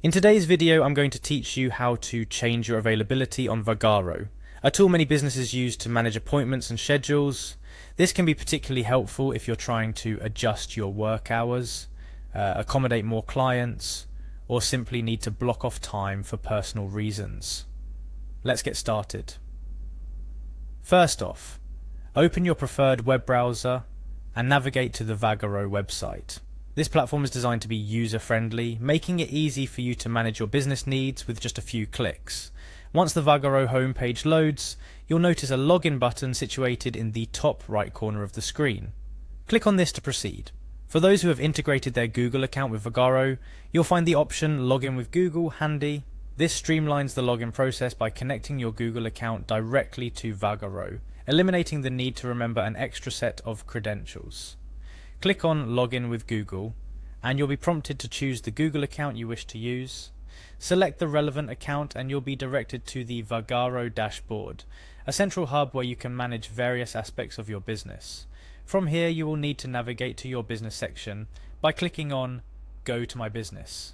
In today's video, I'm going to teach you how to change your availability on Vagaro, a tool many businesses use to manage appointments and schedules. This can be particularly helpful if you're trying to adjust your work hours, accommodate more clients, or simply need to block off time for personal reasons. Let's get started. First off, open your preferred web browser and navigate to the Vagaro website. This platform is designed to be user-friendly, making it easy for you to manage your business needs with just a few clicks. Once the Vagaro homepage loads, you'll notice a login button situated in the top right corner of the screen. Click on this to proceed. For those who have integrated their Google account with Vagaro, you'll find the option Login with Google handy. This streamlines the login process by connecting your Google account directly to Vagaro, eliminating the need to remember an extra set of credentials. Click on Login with Google and you'll be prompted to choose the Google account you wish to use. Select the relevant account and you'll be directed to the Vagaro dashboard, a central hub where you can manage various aspects of your business. From here you will need to navigate to your business section by clicking on Go to My Business.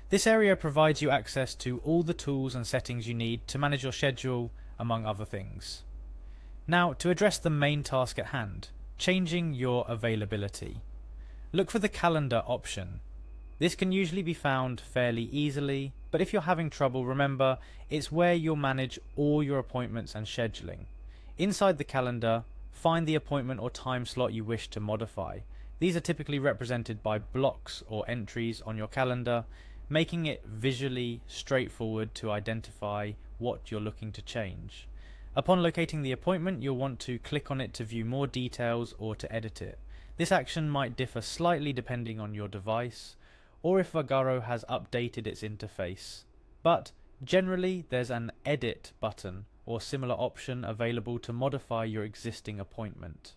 This area provides you access to all the tools and settings you need to manage your schedule, among other things. Now, to address the main task at hand, changing your availability. Look for the calendar option. This can usually be found fairly easily, but if you're having trouble, remember it's where you'll manage all your appointments and scheduling. Inside the calendar, find the appointment or time slot you wish to modify. These are typically represented by blocks or entries on your calendar, making it visually straightforward to identify what you're looking to change. Upon locating the appointment, you'll want to click on it to view more details or to edit it. This action might differ slightly depending on your device or if Vagaro has updated its interface, but generally there's an edit button or similar option available to modify your existing appointment.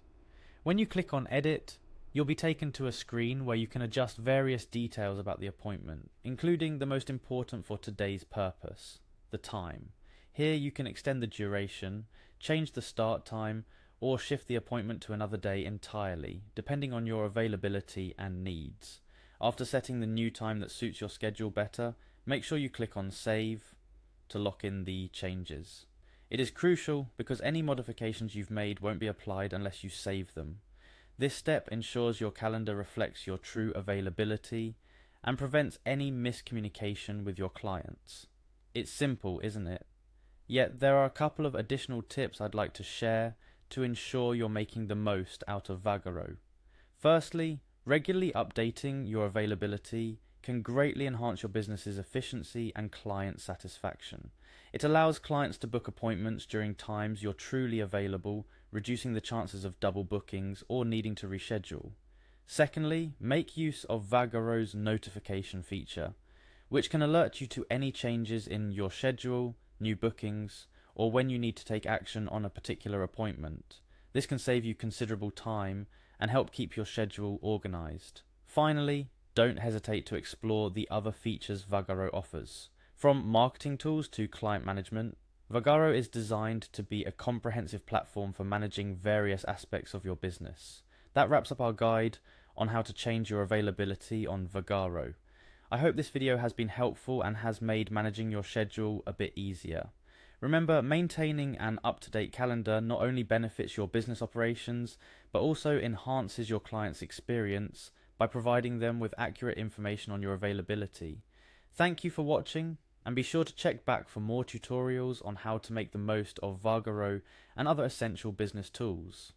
When you click on edit, you'll be taken to a screen where you can adjust various details about the appointment, including the most important for today's purpose, the time. Here you can extend the duration, change the start time, or shift the appointment to another day entirely, depending on your availability and needs. After setting the new time that suits your schedule better, make sure you click on Save to lock in the changes. It is crucial because any modifications you've made won't be applied unless you save them. This step ensures your calendar reflects your true availability and prevents any miscommunication with your clients. It's simple, isn't it? Yet there are a couple of additional tips I'd like to share to ensure you're making the most out of Vagaro. Firstly, regularly updating your availability can greatly enhance your business's efficiency and client satisfaction. It allows clients to book appointments during times you're truly available, reducing the chances of double bookings or needing to reschedule. Secondly, make use of Vagaro's notification feature, which can alert you to any changes in your schedule, new bookings, or when you need to take action on a particular appointment. This can save you considerable time and help keep your schedule organized. Finally, don't hesitate to explore the other features Vagaro offers. From marketing tools to client management, Vagaro is designed to be a comprehensive platform for managing various aspects of your business. That wraps up our guide on how to change your availability on Vagaro. I hope this video has been helpful and has made managing your schedule a bit easier. Remember, maintaining an up-to-date calendar not only benefits your business operations, but also enhances your client's experience by providing them with accurate information on your availability. Thank you for watching, and be sure to check back for more tutorials on how to make the most of Vagaro and other essential business tools.